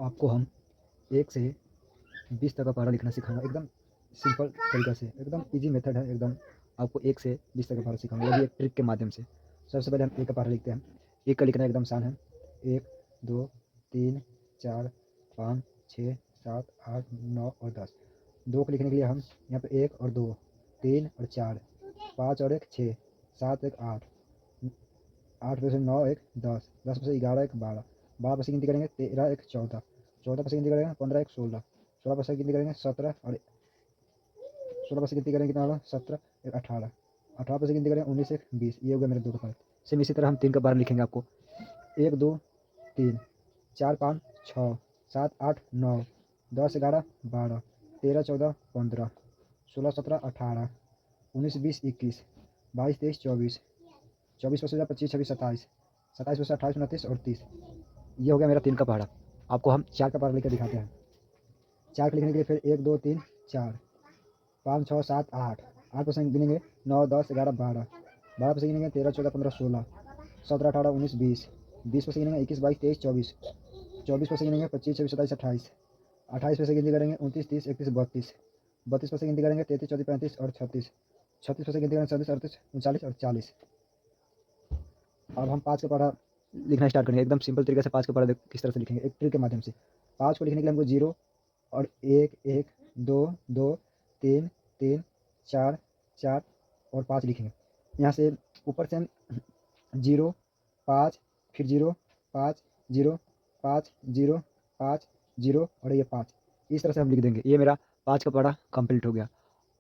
आपको हम 1 से 20 तक का पहाड़ा लिखना सिखाऊँगा, एकदम सिंपल तरीका से, एकदम ईज़ी मेथड है एकदम। आपको 1 से 20 तक का पहाड़ा सिखाऊँगा, वो भी एक ट्रिक के माध्यम से। सबसे पहले हम 1 का पहाड़ा लिखते हैं। 1 का लिखना एकदम आसान है। 1, 2, 3, 4, 5, 6, 7, 8, 9 और 10। 2 को लिखने के लिए हम यहाँ पे 1 और 2, 3 और 4, 5 और 1 6, 7 1 8, 8 पे से 9 1 10, 10 पे से 11 1 12, 12 पे से गिनती करेंगे 13 1 14, 14 पे से गिनती करेंगे 15 1 16, 16 पे से गिनती करेंगे 17 और 16 पे से गिनती करेंगे कितना होगा 17 1 18, 18 पे से गिनती करेंगे 19 1 20। ये हो गया मेरे 2 का पार्ट। सेम इसी तरह हम 3 का बार लिखेंगे आपको। 1 2 3 4 5 6 7 8 9 10 11 12 13 14 15 16 17 18 19 20 21 22 23 24, 24 25 25 26 27, 27 25 28 29 और 30। ये हो गया मेरा 3 का पहाड़ा। आपको हम 4 का पहाड़ा लेकर दिखाते हैं। 4 का लिखने के लिए फिर 1 2 3 4 5 6 7 8, 8 परसेंट गिनेंगे 9 10 11 12, 12 परसेंट गिनेंगे 13 14 15 16 17 18 19 20, 20 परसेंट गिनेंगे 21 22 23 24, 24 परसेंट गिनेंगे 25 26 27 28, 28 परसेंट गिनती करेंगे 29 30 31 32, 32 परसेंट गिनती करेंगे 33 34 35 और 36, 36 परसेंट गिनती करेंगे 37 38 39 और 40। अब हम 5 का पहाड़ा लिखना स्टार्ट करेंगे। एकदम सिंपल तरीके से 5 का पहाड़ा किस तरह से लिखेंगे, एक ट्रिक के माध्यम से। 5 को लिखने के लिए हमको 0 और 1 1 2 2 3 3 4 4 और 5 लिखेंगे। यहाँ से ऊपर से हम 0 5 फिर 0 5 0 5 0 5 0 और ये 5, इस तरह से हम लिख देंगे। ये मेरा 5 का पहाड़ा कंप्लीट हो गया।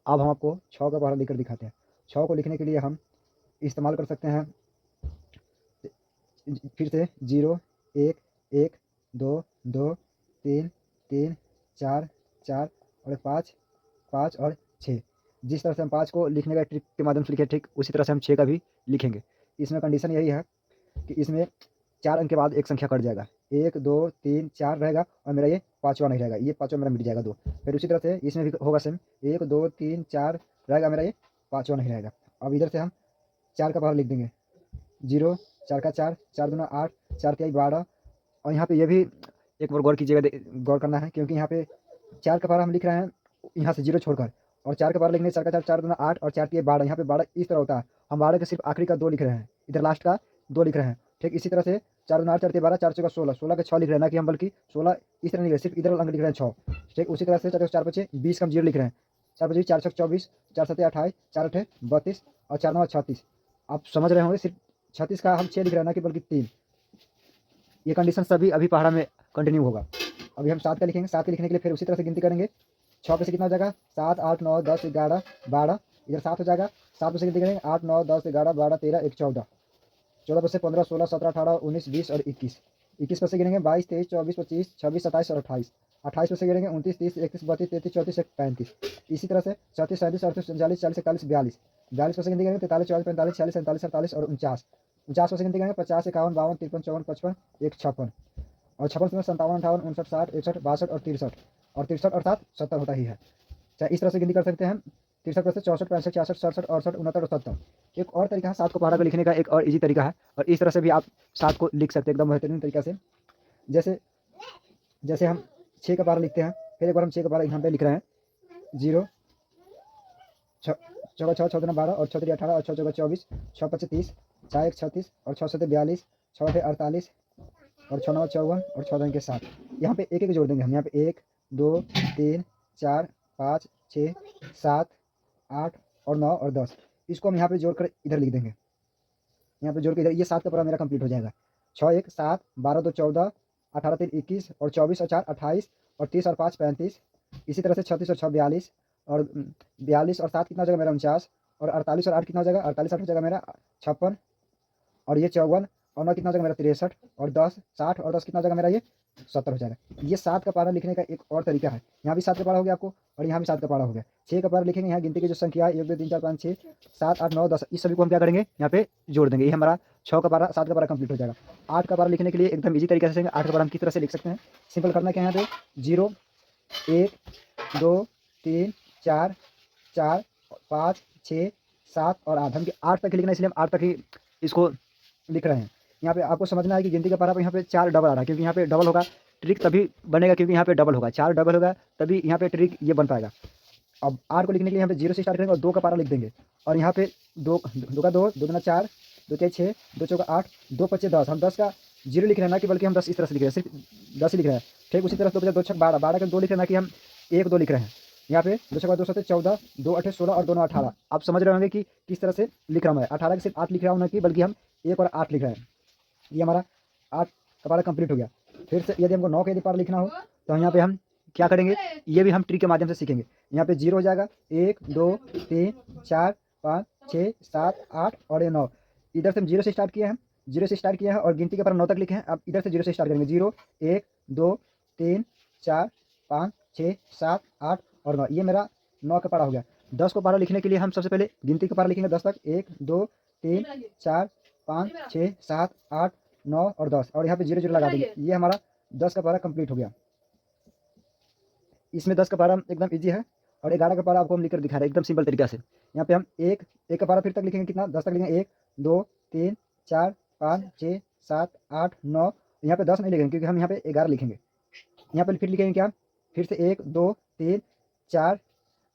अब हम आपको 6 का पहाड़ा लिखकर दिखाते हैं। 6 को लिखने के लिए हम इस्तेमाल कर सकते हैं फिर से 0 1 1 2 2 3 3 4 4 और 5 5 और 6। जिस तरह से हम 5 को लिखने का ट्रिक के माध्यम से लिखे, ठीक उसी तरह से हम 6 का भी लिखेंगे। इसमें कंडीशन यही है कि इसमें 4 अंक के बाद एक संख्या कट जाएगा। 1 2 3 4 रहेगा और मेरा ये 5वां नहीं रहेगा, ये 5वां मेरा मिट जाएगा 2। फिर उसी तरह से इसमें भी होगा सेम, 1 2 3 4 रहेगा, मेरा ये 5वां नहीं रहेगा। अब इधर से हम 4 का बाहर लिख देंगे। 0 4 का 4, 4 दूना 8, 4 तिहाई 12। और यहाँ पे ये भी एक बार गौर कीजिएगा, गौर करना है, क्योंकि यहाँ पे 4 का पारा हम लिख रहे हैं यहाँ से 0 छोड़कर, और 4 का पारा लिखने 4 का 4, 4 दूना 8 और 4 तिहाई 12। यहाँ पे 12 इस तरह होता है, हम 12 के सिर्फ आखिरी का 2 लिख रहे हैं, इधर लास्ट का 2 लिख रहे हैं। ठीक इसी तरह से 4 दूना 8, 4 तिहाई 12, 4 चौका 16, 16 के 6 लिख रहे हैं, ना कि हम बल्कि 16 इस तरह नहीं लिख रहे, सिर्फ इधर अंक लिख रहे हैं 6। ठीक उसी तरह से 4 4 बचे 20 का हम 0 लिख रहे हैं, 4 बचे 4 छक 24, 4 7 28, 4 8 32 और 4 9 36। आप समझ रहे होंगे, सिर्फ 36 का हम 6 लिख रहे हैं, ना कि बल्कि 3। ये कंडीशन सभी अभी पहाड़ा में कंटिन्यू होगा। अभी हम 7 का लिखेंगे। 7 के लिखने के लिए फिर उसी तरह से गिनती करेंगे। 6 पे से कितना हो जाएगा 7 8 9 10 11 12, इधर 7 हो जाएगा। 7 पे से गिनती करेंगे 8 9 10 11 12 13 1 14, 14 पे से 15 16 17 18 19 20 और 21, 21 पे से गिनेंगे 22 23 24 25 26 27 और 28, 28 पे से गिनेंगे 29 30 31 32 33 34 35। इसी तरह से 34 37 38 39 40 41 42, 42 पे से गिनती करेंगे 43 44 45 46 47 48 और 49, 49 पे से गिनती करेंगे 50 51 52 53 54 55 1 56, और 56 में 57 58 59 60 61 62 और 63, और 63 और 7 70 होता ही है। चाहे इस तरह से गिनती कर सकते हैं हम। 63 पर से 64 65 66 67 68 69 और 70। एक और तरीका है 7 को पहाड़ा को लिखने का, एक और इजी तरीका है, और इस तरह से भी आप 7 को लिख सकते हैं एकदम बेहतरीन तरीका से। जैसे जैसे हम 6 का पहाड़ा लिखते हैं। फिर एक बार हम 6 का पहाड़ा यहाँ पे लिख रहे हैं। 0 चौका 6 6 दूना 12 और 6 3 18 और 6 चौका 24, 6 25 30, 4 1 36 और 6 7 42, 6 8 48 और 6 9 54 और 6 के साथ यहाँ पे एक एक जोड़ देंगे हम। यहाँ पे 1 2 3 4 5 6 7 8 और 9 और 10, इसको हम यहाँ पे जोड़कर इधर लिख देंगे। यहाँ पे जोड़ के इधर ये 7 का पूरा मेरा कंप्लीट हो जाएगा। 6 1 7 12 2 14, 18 3 21 और 24 और 4 28 और 30 और 5 35। इसी तरह से 36 और 6 42 और 42 और 7 कितना हो जाएगा मेरा 49, और 48 और 8 कितना हो जाएगा 48 8 हो जाएगा मेरा 56, और ये 54 और 9 कितना हो जाएगा मेरा 63, और 10 60 और 10 कितना हो जाएगा मेरा ये 70 हो जाएगा। ये 7 का पहाड़ा लिखने का एक और तरीका है। यहाँ भी 7 का पहाड़ा हो गया आपको, और यहाँ भी 7 का पहाड़ा हो गया। 6 का पहाड़ा लिखेंगे, यहाँ गिनती की जो संख्या है 1 2 3 4 5 6 7 8 9 10, इस सभी को हम क्या करेंगे यहाँ पे जोड़ देंगे। ये हमारा 6 का पहाड़ा 7 का पहाड़ा कंप्लीट हो जाएगा। 8 का पहाड़ा लिखने के लिए एकदम ईजी तरीके से 8 का पहाड़ा हम किस तरह से लिख सकते हैं। सिंपल करना क्या है, यहाँ पे 0 1 2 3 4 4 5 6 7 और 8, हम 8 तक ही लिखना है, इसलिए हम 8 तक ही इसको लिख रहे हैं। यहाँ पे आपको समझना है कि गिनती का पारा पे यहाँ पे 4 डबल आ रहा है, क्योंकि यहाँ पे डबल होगा, ट्रिक तभी बनेगा क्योंकि यहाँ पे डबल होगा, 4 डबल होगा तभी यहाँ पे ट्रिक ये बन पाएगा। अब 8 को लिखने के लिए यहाँ पे 0 से स्टार्ट करेंगे और 2 का पारा लिख देंगे, और यहाँ पे 2 2 का 2, 2 दूना 4, 2 तिया 6, 2 चौका 8, 2 पच्चे 10। हम 10 का 0 लिख रहे हैं ना कि बल्कि हम 10 इस तरह से लिख रहे हैं, सिर्फ 10 ही लिख रहे हैं। ठीक उसी तरह 2 बचे 2 छक 12, 12 का 2 लिख रहे हैं ना कि हम 1 2 लिख रहे हैं। यहाँ पे 2 छक 2 7 14, 2 8 16 और दोनों 18। आप समझ रहे होंगे कि किस तरह से लिख रहा हूँ मैं। 18 के सिर्फ 8 लिख रहा हूँ ना कि बल्कि हम 1 और 8 लिख रहे हैं। ये हमारा 8 का पारा कंप्लीट हो गया। फिर से यदि हमको 9 का यदि पारा लिखना हो तो यहाँ पे हम क्या करेंगे, ये भी हम ट्रिक के माध्यम से सीखेंगे। यहाँ पे 0 हो जाएगा, 1 2 3 4 5 6 7 8 और ये 9। इधर से हम 0 से स्टार्ट किए हैं, 0 से स्टार्ट किया है और गिनती के पारा 9 तक लिखे हैं। अब इधर से 0 से स्टार्ट करेंगे, 0 1 2 3 4 5 6 7 8 और 9। ये मेरा 9 का पारा हो गया। 10 को पारा लिखने के लिए हम सबसे पहले गिनती का पारा लिखेंगे 10 तक, 1 2 3 4 5 6 7 8 9 और 10, और यहाँ पे 0 0 लगा देंगे। ये हमारा 10 का पारा कंप्लीट हो गया। इसमें 10 का पारा एकदम इजी है, और 11 का पारा आपको हम लिखकर दिखा रहे हैं एकदम सिंपल तरीका से। यहाँ पे हम एक का पारा फिर तक लिखेंगे, कितना 10 तक लिखेंगे, 1 2 3 4 5 6 7 8 9। यहाँ पे 10 नहीं लिखेंगे क्योंकि हम यहाँ पे 11 लिखेंगे। यहाँ पे फिर लिखेंगे क्या, फिर से 1 2 3 4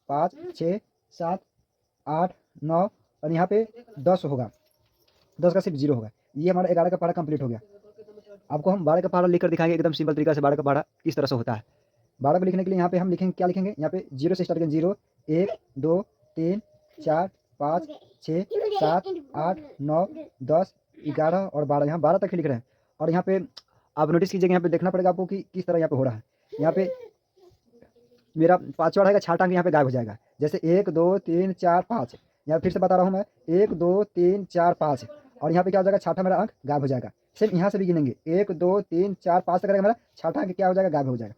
5 6 7 8 9 और यहाँ पे 10 होगा, 10 का सिर्फ 0 होगा। ये हमारा 11 का पारा कंप्लीट हो गया। आपको हम 12 का पारा लिखकर दिखाएंगे एकदम सिंपल तरीका से 12 का पारा किस तरह से होता है। 12 को लिखने के लिए यहाँ पे हम लिखेंगे, क्या लिखेंगे, यहाँ पे 0 से स्टार्ट करेंगे, 0 1 2 3 4 5 6 7 8 9 10 11 और 12। यहाँ 12 तक ही लिख रहे हैं। और यहाँ पे आप नोटिस कीजिएगा, यहाँ पे देखना पड़ेगा आपको कि किस तरह यहाँ पे हो रहा है। यहाँ पे मेरा 5वां रहेगा, छठा अंक यहाँ पे गायब हो जाएगा। जैसे 1 2 3 4 5, यहाँ फिर से बता रहा हूँ मैं, 1 2 3 4 5, और यहाँ पे क्या हो जाएगा, छठा मेरा अंक गायब हो जाएगा। सेम यहाँ से भी गिनेंगे, 1 2 3 4 5 तक रहेगा, मेरा छठा अंक क्या हो जाएगा, गायब हो जाएगा।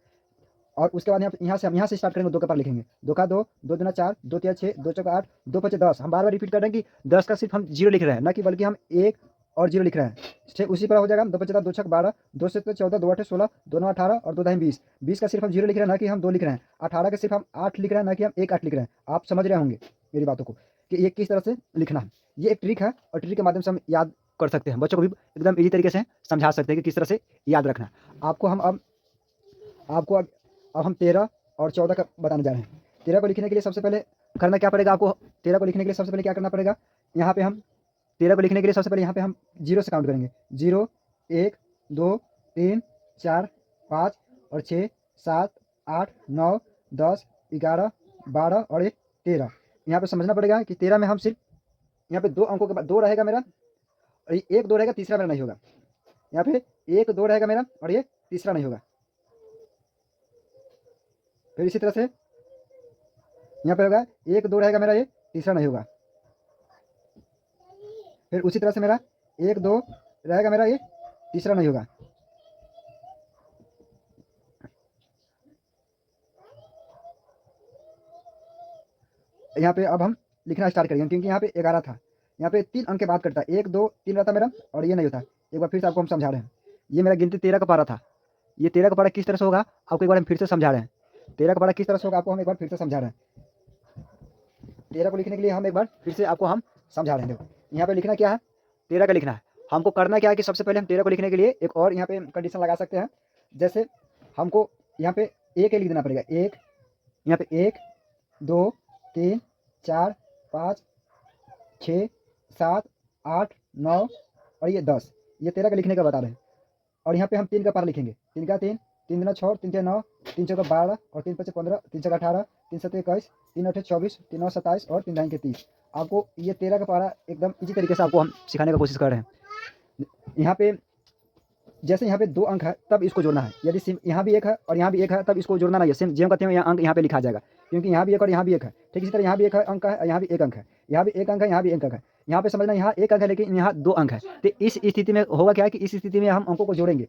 और उसके बाद यहाँ से हम यहाँ से स्टार्ट करेंगे, 2 का पारा लिखेंगे, 2 का 2, 2 दूना 4, 2 तिया 6, 2 चौका 8, 2 पचे 10। हम बार बार रिपीट कर रहे हैं कि 10 का सिर्फ हम 0 लिख रहे हैं, ना कि बल्कि हम 1 और 0 लिख रहे हैं। ठीक उसी पर हो जाएगा, 2 पचे 2 छक 12, 2 से 14, 2 8 16, 2 9 18 और 2 दाएं 20। 20 का सिर्फ हम 0 लिख रहे हैं, ना कि हम 2 लिख रहे हैं। 18 का सिर्फ हम 8 लिख रहे हैं, ना कि हम 1 8 लिख रहे हैं। आप समझ रहे होंगे मेरी बातों को कि ये किस तरह से लिखना है। ये एक ट्रिक है, और ट्रिक के माध्यम से हम याद कर सकते हैं, बच्चों को भी एकदम इजी तरीके से समझा सकते हैं कि किस तरह से याद रखना है। अब हम 13 और 14 का बताने जा रहे हैं। 13 को लिखने के लिए सबसे पहले करना क्या पड़ेगा आपको, 13 को लिखने के लिए सबसे पहले क्या करना पड़ेगा, यहाँ पे हम 13 को लिखने के लिए सबसे पहले यहाँ पे हम 0 से काउंट करेंगे, 0 1 2 3 4 5 और 6 7 8 9 10 11 12 और 13। यहाँ पे समझना पड़ेगा कि 13 में हम सिर्फ यहाँ पे 2 अंकों के बाद 2 रहेगा मेरा, और 1 2 रहेगा, तीसरा मेरा नहीं होगा। यहाँ पे 1 2 रहेगा मेरा और ये तीसरा नहीं होगा। फिर इसी तरह से यहाँ पे होगा 1 2 रहेगा मेरा, ये तीसरा नहीं होगा। फिर उसी तरह से मेरा 1 2 रहेगा मेरा, ये तीसरा नहीं होगा। यहाँ पे अब हम लिखना स्टार्ट करेंगे, क्योंकि यहाँ पे 11 था, यहाँ पे 3 अंक के बाद कटता है, 1 2 3 रहता मेरा, और ये नहीं होता। एक बार फिर से आपको हम समझा रहे हैं। ये मेरा गिनती 13 का पारा था। ये 13 का पारा किस तरह से होगा आपको एक बार हम फिर से समझा रहे हैं। 13 का पारा किस तरह से होगा आपको हम एक बार फिर से समझा रहे हैं। 13 को लिखने के लिए हम एक बार फिर से आपको हम समझा रहे हैं। देखो यहाँ पे लिखना क्या है, 13 का लिखना है। हमको करना क्या है कि सबसे पहले हम 13 को लिखने के लिए एक और यहाँ पे कंडीशन लगा सकते हैं। जैसे हमको यहाँ पे एक लिख देना पड़ेगा, एक यहाँ पे 1 2 3 4 5 6 7 8 9 और ये 10। ये 13 का लिखने का बता रहे हैं। और यहाँ पे हम 3 का पारा लिखेंगे, 3 का 3, 3 दूना 6, 3 तिया 9, 3 चौका 12 और 3 पचे 15, 3 छक्का 18, 3 सत्ते 21, 3 अठे 24, 3 9 27 और 3 दाएं के 30। आपको ये 13 का पारा एकदम इसी तरीके से आपको हम सिखाने का कोशिश कर रहे हैं। यहाँ पे जैसे यहाँ पे 2 अंक है तब इसको जोड़ना है। यदि सिम यहाँ भी 1 है और यहाँ भी 1 है तब इसको जोड़ना नहीं है। सेम जेम का तेम अंक यहाँ पे लिखा जाएगा, क्योंकि यहाँ भी 1 और यहाँ भी 1 है। ठीक इसी तरह यहाँ भी 1 अंक है, यहाँ भी 1 अंक है, यहाँ भी 1 अंक है, यहाँ भी 1 अंक है। यहाँ पे समझना, यहाँ 1 अंक है लेकिन यहाँ 2 अंक है। तो इस स्थिति में होगा क्या है कि इस स्थिति में हम अंकों को जोड़ेंगे।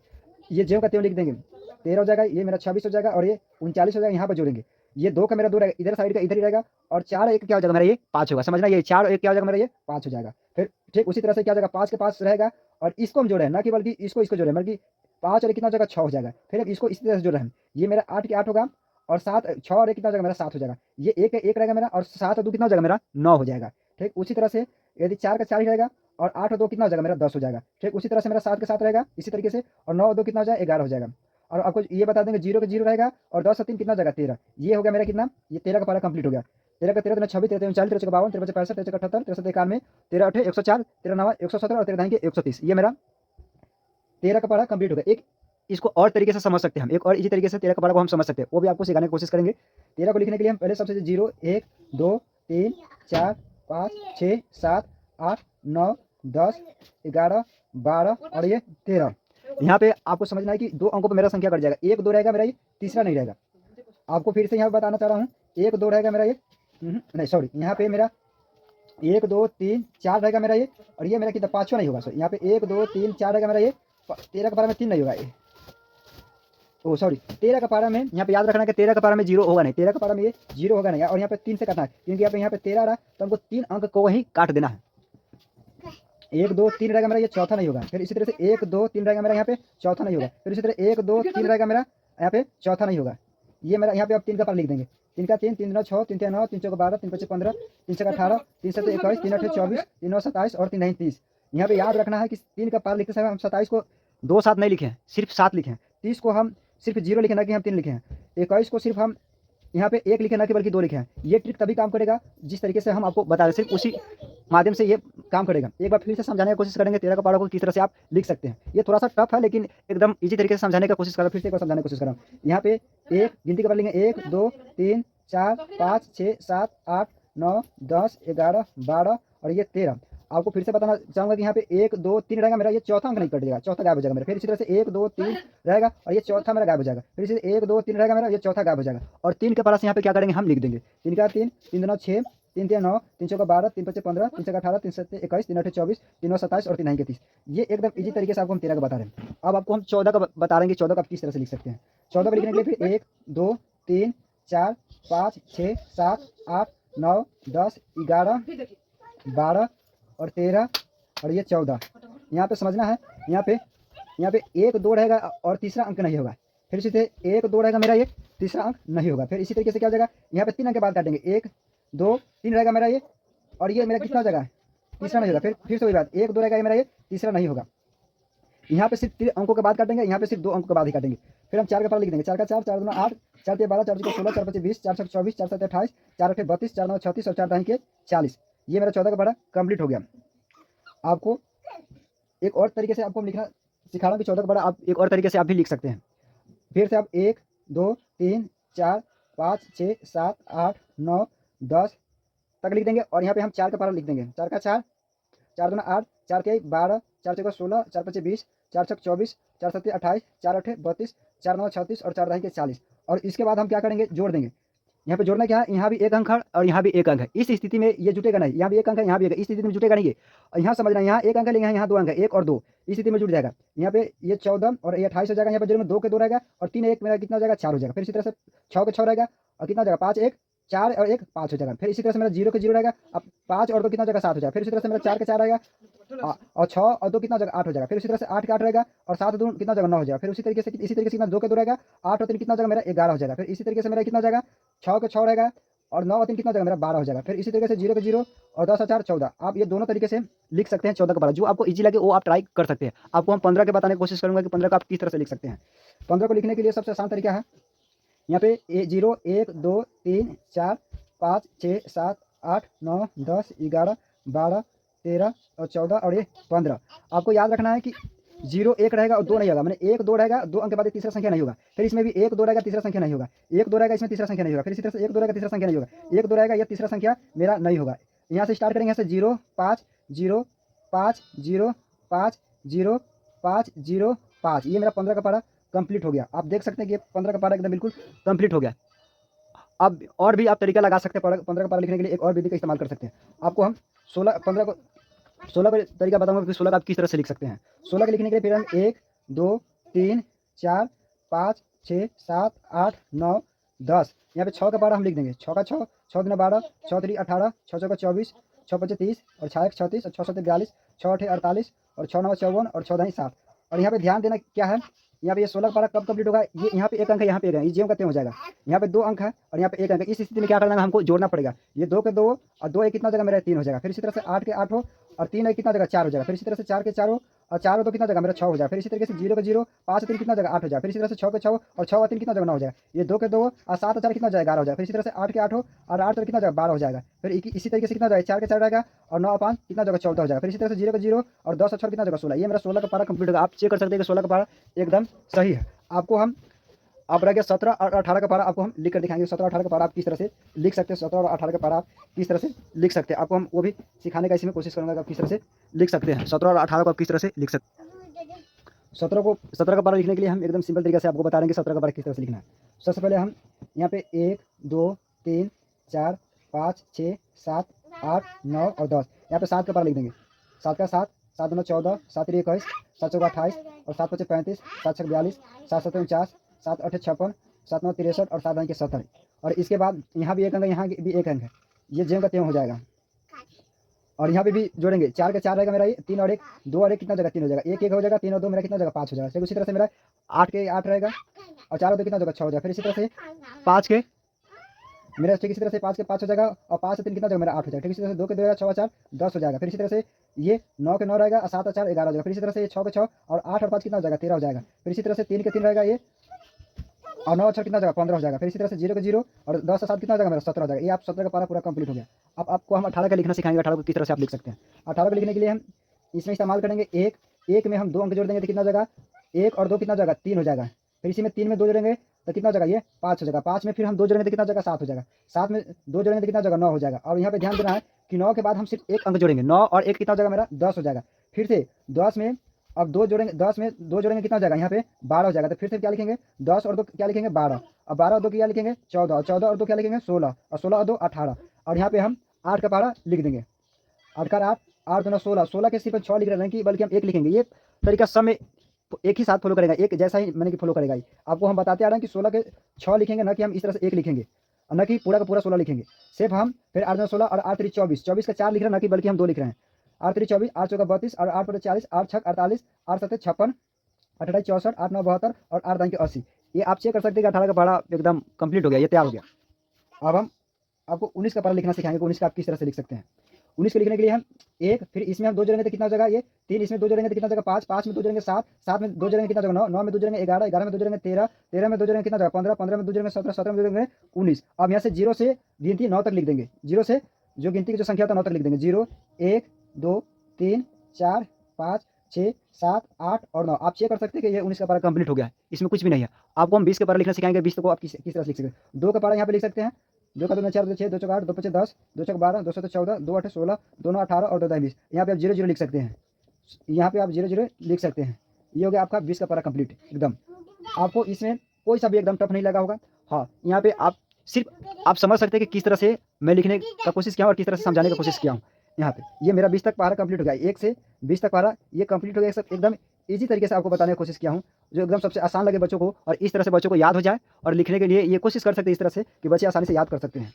ये जेम का तेम लिख देंगे, 13 हो जाएगा, ये मेरा 26 हो जाएगा और ये 39 हो जाएगा। यहाँ पर जोड़ेंगे, ये 2 का मेरा 2 रहेगा, इधर साइड का इधर ही रहेगा, और 4 1 क्या हो जाएगा मेरा, ये 5 होगा। समझना, ये 4 1 क्या हो जाएगा मेरा, ये 5 हो जाएगा। फिर ठीक उसी तरह से क्या हो जाएगा, 5 के 5 रहेगा, और इसको हम जोड़े हैं, ना कि बल्कि इसको जोड़े, बल्कि 5 और कितना हो जाएगा, 6 हो जाएगा। फिर अब इसको इसी तरह से जोड़ रहे हैं, ये मेरा 8 के 8 होगा, और 7 6 और 1 कितना हो जाएगा मेरा, 7 हो जाएगा। ये 1 1 रहेगा मेरा, और 7 और 2 कितना हो जाएगा मेरा, 9 हो जाएगा। ठीक उसी तरह से यदि 4 का 4 ही रहेगा और 8 और 2 कितना हो जाएगा मेरा 10 हो जाएगा। ठीक उसी तरह से मेरा 7 के 7 रहेगा इसी तरीके से, और 9 और 2 कितना हो जाएगा 11 हो जाएगा। और आपको ये बता देंगे 0 का 0 रहेगा और 10 और 3 कितना हो जाएगा 13। ये हो गया मेरा कितना, ये 13 का पारा कंप्लीट हो गया। 13 का 13 3 26, 13 39, 13 52, 13 65, 13 78, 13 91, 13 8 104, 13 9 117 और 13 9 130। ये मेरा 13 का पारा कंप्लीट हो गया। एक इसको और तरीके से समझ सकते हैं हम, एक और इजी तरीके से 13 का पारा को हम समझ सकते हैं, वो भी आपको सिखाने की कोशिश करेंगे। 13 को लिखने के लिए हम पहले सबसे 0 1 2 3 4 5 6 7 8 9 10 11 12 और ये 13। यहाँ पे आपको समझना है कि 2 अंकों पर मेरा संख्या कट जाएगा, 1 2 रहेगा मेरा, ये तीसरा नहीं रहेगा। आपको फिर से यहाँ बताना चाह रहा हूँ, 1 2 रहेगा मेरा ये, नहीं सॉरी, यहाँ पे मेरा 1 2 3 4 रहेगा मेरा ये, और ये मेरा कितना पाँचवा नहीं होगा। सॉरी यहाँ पे 1 2 3 4 रहेगा मेरा ये, 13 का पारा में 3 नहीं होगा ये, ओ सॉरी 13 का पारा में यहाँ पे याद रखना है कि 13 का पारा में 0 होगा नहीं, 13 का पारा में ये 0 होगा नहीं, और यहाँ पे 3 से काटना है क्योंकि यहाँ पे 13 रहा तो हमको 3 अंक को वहीं काट देना है। 1 2 3 रहेगा मेरा, ये चौथा नहीं होगा। फिर इसी तरह से 1 2 3 रहेगा मेरा, यहाँ पे चौथा नहीं होगा। फिर इसी तरह 1 2 3 रहेगा मेरा, यहाँ पे चौथा नहीं होगा। ये मेरा यहाँ पे आप 3 का पारा लिख देंगे, 3 का 3 3 9 6 3 9 3 4 12 3 5 15 3 6 18 3 7 21 3 8 24 3 9 27 और 3 9 30। यहाँ पे याद रखना है कि 3 का पारा लिखते समय हम 27 को 2 साथ नहीं लिखे हैं, सिर्फ 7 लिखे हैं। 30 को हम सिर्फ 0 लिखे ना कि हम 3 लिखे हैं। 21 को सिर्फ हम यहाँ पे 1 लिखे ना कि बल्कि 2 लिखे हैं। ये ट्रिक तभी काम करेगा जिस तरीके से हम आपको बता रहे, सिर्फ उसी माध्यम से ये काम करेगा। एक बार फिर से समझाने की कोशिश करेंगे 13 का पारा को किस तरह से आप लिख सकते हैं। ये थोड़ा सा टफ है लेकिन एकदम इजी तरीके से समझाने की कोशिश कर रहा हूँ। फिर से एक बार समझाने की कोशिश कर रहा हूँ। यहाँ पे एक गिनती के बारे लेंगे 1 2 3 4 5 6 7 8 9 10 11 12 और ये 13। आपको फिर से बताना चाहूंगा कि यहाँ पे 1 2 3 रहेगा मेरा, ये चौथा अंक नहीं कट जाएगा, चौथा गायब हो जाएगा मेरा। फिर इसी तरह से 1 2 3 रहेगा और ये चौथा मेरा गायब हो जाएगा। फिर इसी 1 2 3 रहेगा मेरा, ये चौथा गायब हो जाएगा। और 3 के पारा से यहाँ पे क्या करेंगे हम लिख देंगे, 3 का 3 3 9 6 3 3 9 3 4 12 3 5 15 3 6 18 3 7 21 3 8 24 3 9 27 और 3 9 30। ये एकदम इजी तरीके से आपको हम 13 का बता रहे हैं। अब आपको हम 14 का बता रहे हैं, 14 का आप किस तरह से लिख सकते हैं। 14 को लिखने के लिए फिर 1 2 3 4 5 6 7 8 9 10 11 12 और 13 और ये 14। यहाँ पे समझना है, यहाँ पे 1 2 रहेगा और तीसरा अंक नहीं होगा। फिर इसी से 1 2 रहेगा मेरा, ये तीसरा अंक नहीं होगा। फिर इसी तरीके से क्या हो जाएगा, यहाँ पे 3 अंक के बाद काटेंगे, 1 2 3 रहेगा मेरा ये, और ये मेरा कितना हो जाएगा, तीसरा नहीं होगा। फिर से वही बात, 1 2 रहेगा ये मेरा, ये तीसरा नहीं होगा। यहाँ पे सिर्फ 3 अंकों के बाद काटेंगे, यहाँ पे सिर्फ 2 अंकों के बाद ही काटेंगे। फिर हम 4 का पारा लिख देंगे, 4 का 4 4 2 8 4 3 12 4 4 16 4 5 20 4 6 24 4 7 28 4 8 32 4 9 36 और 4 9 के 40। ये मेरा 14 का पारा कंप्लीट हो गया। आपको एक और तरीके से आपको हम लिखना सिखा रहा हूँ कि 14 का पारा आप एक और तरीके से आप भी लिख सकते हैं। फिर से आप 1 2 3 4 5 6 7 8 9 10 तक लिख देंगे, और यहाँ पे हम 4 का पारा लिख देंगे, 4 का 4 4 2 8 4 के 12 4 6 16 4 5 20 4 6 24 4 7 28 4 8 32 4 9 36 और 4 10 के 40। और इसके बाद हम क्या करेंगे, जोड़ देंगे। यहाँ पे जोड़ना क्या है, यहाँ भी एक अंक है और यहाँ भी एक अंक है। इस स्थिति में ये जुटेगा नहीं, यहाँ भी एक अंक है यहाँ भी एक, इस स्थिति में जुटेगा नहीं ये। और यहाँ समझना, यहाँ एक अंक है लेकिन यहाँ 2 अंक है, 1 और 2, इस स्थिति में जुट जाएगा। यहाँ पे ये 14 और ये 28 हो जाएगा। यहाँ पे जोड़ेंगे 2 के 2 रहेगा और 3 1 मेरा कितना हो जाएगा, 4 हो जाएगा। फिर इसी तरह से 6 के 6 रहेगा और कितना हो जाएगा, 5 1 4 और 1 5 हो जाएगा। फिर इसी तरह से मेरा 0 के 0 रहेगा, अब 5 और 2 कितना हो जाएगा, 7 हो जाएगा। फिर इसी तरह से मेरा 4 के 4 रहेगा और 6 और 2 कितना हो जाएगा, 8 हो जाएगा। फिर इसी तरह से 8 के 8 रहेगा और 7 2 कितना हो जाएगा, 9 हो जाएगा। फिर इसी तरीके से कितना 2 के 2 रहेगा, 8 और 3 कितना हो जाएगा मेरा, 11 हो जाएगा। फिर इसी तरीके से मेरा कितना हो जाएगा, 6 के 6 रहेगा और 9 और 3 कितना हो जाएगा मेरा, 12 हो जाएगा। फिर इसी तरीके से 0 के 0 और 10 और 4 14। आप ये दोनों तरीके से लिख सकते हैं 14 का पारा, जो आपको इजी लगे वो आप ट्राई कर सकते हैं। आपको हम 15 के बताने की कोशिश करूंगा कि 15 का आप किस तरह से लिख सकते हैं। 15 को लिखने के लिए सबसे आसान तरीका है, यहाँ पे 0 1 2 3 4 5 6 7 8 9 10 11 12 13 और 14 और ये 15। आपको याद रखना है कि 0 1 रहेगा और 2 नहीं होगा, मैंने 1 2 रहेगा, 2 अंक के बाद तीसरा संख्या नहीं होगा। फिर इसमें भी 1 2 रहेगा, तीसरा संख्या नहीं होगा। 1 2 रहेगा, इसमें तीसरा संख्या नहीं होगा। फिर इसी तरह से 1 2 रहेगा, तीसरा संख्या नहीं होगा। 1 2 रहेगा, यह तीसरा संख्या मेरा नहीं होगा। यहाँ से स्टार्ट करेंगे, यहाँ से 0 5 0 5 0 5 0 5 0 5। ये मेरा 15 का पारा कंप्लीट हो गया। आप देख सकते हैं कि 15 का पारा एकदम बिल्कुल कंप्लीट हो गया। अब और भी आप तरीका लगा सकते हैं, 15 का पारा लिखने के लिए एक और विधि का इस्तेमाल कर सकते हैं। आपको हम 16 का तरीका बताऊंगा कि 16 का आप किस तरह से लिख सकते हैं। 16 के लिखने के लिए फिर हम 1 2 3 4 5 6 7 8 9 10। यहाँ पे 6 का पारा हम लिख देंगे, 6 का 6 6 दूना 12 6 3 18 6 4 24 6 5 30 और 6 1 36 और 6 7 42 6 8 48 और 6 9 54 और 6 10 60। और यहाँ पे ध्यान देना क्या है यहाँ पे ये 16 का पारा कब कंप्लीट होगा, ये यहाँ पे 1 अंक है, यहाँ पे 1 है, ये ज्यों का त्यों हो जाएगा। यहाँ पे 2 अंक है और यहाँ पे 1 अंक है। इस स्थिति में क्या करना है, हमको जोड़ना पड़ेगा। ये 2 के 2 और 2 1 कितना हो जाएगा मेरा 3 हो जाएगा। फिर इसी तरह से 8 के 8 हो और 3 1 कितना हो जाएगा 4 हो जाएगा। फिर इसी तरह से 4 के 4 हो और 4 और 2 कितना हो जाएगा मेरा 6 हो जाएगा। फिर इसी तरीके से 0 के 0 5 3 कितना हो जाएगा 8 हो जाएगा। फिर इसी तरह से 6 के 6 और 6 और 3 कितना हो जाएगा 9 हो जाएगा। ये 2 के 2 और 7 और 4 कितना हो जाएगा 11 हो जाएगा। फिर इसी तरह से 8 के 8 हो और 8 और कितना हो जाएगा 12 हो जाएगा। फिर इसी तरीके से कितना हो जाएगा 4 के 4 रहेगा और 9 और 5 कितना हो जाएगा 14 हो जाएगा। फिर इसी तरह से 0 के 0 और 10 और 6 कितना हो जाएगा 16। ये मेरा 16 का पारा कंप्लीट होगा। आप चेक कर सकते हैं कि 16 का पारा एकदम सही है। आपको हम अब रह गया 17 और 18 का पारा, आपको हम लिख कर दिखाएंगे। 17 और 18 का पारा आप किस तरह से लिख सकते हैं, 17 और 18 का पारा आप किस तरह से लिख सकते हैं, आपको हम वो भी सिखाने का इसमें कोशिश करूँगा कि आप किस तरह से लिख सकते हैं। 17 और 18 को आप किस तरह से लिख सकते हैं। 17 का पारा लिखने के लिए हम एकदम सिंपल तरीके से आपको बता देंगे 17 का पारा किस तरह से लिखना है। सबसे पहले हम यहाँ पे 1 2 3 4 5 6 7 8 9 और 10 यहाँ पे 7 का पारा लिख देंगे। 7 का 7 7 दूना 14 7 3 21 7 चौका 28 और 7 5 35 7 6 42 7 7 49 7 8 56 7 9 63 और 7 9 70। और इसके बाद यहाँ भी 1 अंक है, यहाँ भी 1 अंक है, ये ज्यों का त्यों हो जाएगा। और यहाँ पे भी जोड़ेंगे 4 के 4 रहेगा मेरा, ये 3 और 1 2 और 1 कितना हो जाएगा 3 हो जाएगा। 1 1 हो जाएगा, 3 और 2 मेरा कितना हो जाएगा 5 हो जाएगा। फिर उसी तरह से मेरा 8 के 8 रहेगा और 4 और 2 कितना हो जाएगा 6 हो जाएगा। फिर इसी तरह से 5 के मेरा ठीक इसी तरह से 5 के 5 हो जाएगा और 5 से 3 कितना हो जाएगा मेरा 8 हो जाएगा। ठीक इसी तरह से 2 के 2 6 और 4 10 हो जाएगा। फिर इसी तरह से ये 9 के 9 रहेगा और 7 और 4 11 हो जाएगा। फिर इसी तरह से ये 6 के 6 और 8 और 5 कितना हो जाएगा 13 हो जाएगा। फिर इसी तरह से 3 के 3 रहेगा ये और 9 और 6 कितना हो जाएगा 15 हो जाएगा। फिर इसी तरह से 0 के 0 और 10 और 7 कितना हो जाएगा मेरा 17 हो जाएगा। ये आप 17 का पारा पूरा कंप्लीट हो गया। अब आपको हम 18 का लिखना सिखाएंगे, 18 को किस तरह से आप लिख सकते हैं। 18 को लिखने के लिए हम इसमें इस्तेमाल करेंगे 1 1 में हम 2 अंक जोड़ देंगे तो कितना हो जाएगा 1 और 2 कितना हो जाएगा 3 हो जाएगा। फिर इसी में 3 में 2 जोड़ेंगे तो कितना हो जाएगा ये 5 हो जाएगा। 5 में फिर हम 2 जोड़ेंगे तो कितना हो जाएगा 7 हो जाएगा। 7 में 2 जोड़ेंगे तो कितना हो जाएगा 9 हो जाएगा। और यहाँ पे ध्यान देना है कि 9 के बाद हम सिर्फ 1 अंक जोड़ेंगे। 9 और 1 कितना हो जाएगा मेरा 10 हो जाएगा। फिर से 10 में अब 2 जोड़ेंगे, 10 में 2 जोड़ेंगे कितना हो जाएगा यहाँ पे 12 हो जाएगा। तो फिर से क्या लिखेंगे 10 और 2 क्या लिखेंगे 12 और 12 और 2 क्या लिखेंगे 14 और 14 और 2 क्या लिखेंगे 16 और 16 और 2 18 और यहाँ पे हम 8 का पारा लिख देंगे। 8 का 8 8 दूना 16 16 के सिर्फ 6 लिख रहे हैं कि बल्कि हम 1 लिखेंगे। ये तरीका सब में एक ही साथ फॉलो करेगा, एक जैसा ही मैंने कि फॉलो करेगा ही। आपको हम बताते आ रहे हैं कि 16 के 6 लिखेंगे, ना कि हम इस तरह से 1 लिखेंगे और न कि पूरा का पूरा 16 लिखेंगे। सिर्फ हम फिर 8 16 और 8 3 24 24 का 4 लिख रहे हैं, ना कि बल्कि हम 2 लिख रहे हैं। 8 3 24 8 चौका 32 और 8 5 40 8 6 48 8 7 56 8 8 64 8 9 72 और 8 9 80। ये आप चेक कर सकते हैं कि 18 का पारा एकदम कंप्लीट हो गया, ये तैयार हो गया। अब हम आपको 19 का पारा लिखना सिखाएंगे कि 19 का आप किस तरह से लिख सकते हैं। 19 को लिखने के लिए हम 1 फिर इसमें हम 2 जोड़ेंगे तो कितना हो जाएगा ये 3, इसमें 2 जोड़ेंगे तो कितना हो जाएगा 5 5 में 2 जोड़ेंगे 7 7 में 2 जोड़ेंगे कितना हो जाएगा 9 9 में 2 जोड़ेंगे 11 11 में 2 जोड़ेंगे 13 13 में 2 जोड़ेंगे कितना हो जाएगा 15 15 में 2 जोड़ेंगे 17 17 में 2 जोड़ेंगे 19। अब यहाँ से 0 से गिनती 9 तक लिख देंगे। 0 से जो गिनती की जो संख्या होता है 9 तक लिख देंगे। 0 1 2 3 4 5 6 7 8 और 9। आप चेक कर सकते हैं कि ये 19 का पारा कंप्लीट हो गया है, इसमें कुछ भी नहीं है। आपको हम 20 का पारा लिखना सिखाएंगे। 20 को आप किस तरह से लिख सकते हैं। 2 का पारा यहाँ पे लिख सकते हैं। 2 का 2 4 2 6 2 4 8 2 5 10 2 4 12 2 7 14 2 8 16 2 9 18 और 2 10 20। यहाँ पे आप 0 0 लिख सकते हैं। यहाँ पे आप 0 0 लिख सकते हैं। ये हो गया आपका 20 का पारा कंप्लीट एकदम। आपको इसमें कोई सा भी एकदम टफ नहीं लगा होगा। हाँ, यहाँ पे आप सिर्फ आप समझ सकते हैं कि किस तरह से मैं लिखने का कोशिश किया हूँ और किस तरह से समझाने की कोशिश किया हूँ। यहाँ पे ये मेरा 20 तक पारा कंप्लीट हो गया। 1 से 20 तक पारा ये कंप्लीट हो गया। सब एकदम इजी तरीके से आपको बताने की कोशिश किया हूँ, जो एकदम सबसे आसान लगे बच्चों को और इस तरह से बच्चों को याद हो जाए। और लिखने के लिए ये कोशिश कर सकते हैं इस तरह से कि बच्चे आसानी से याद कर सकते हैं।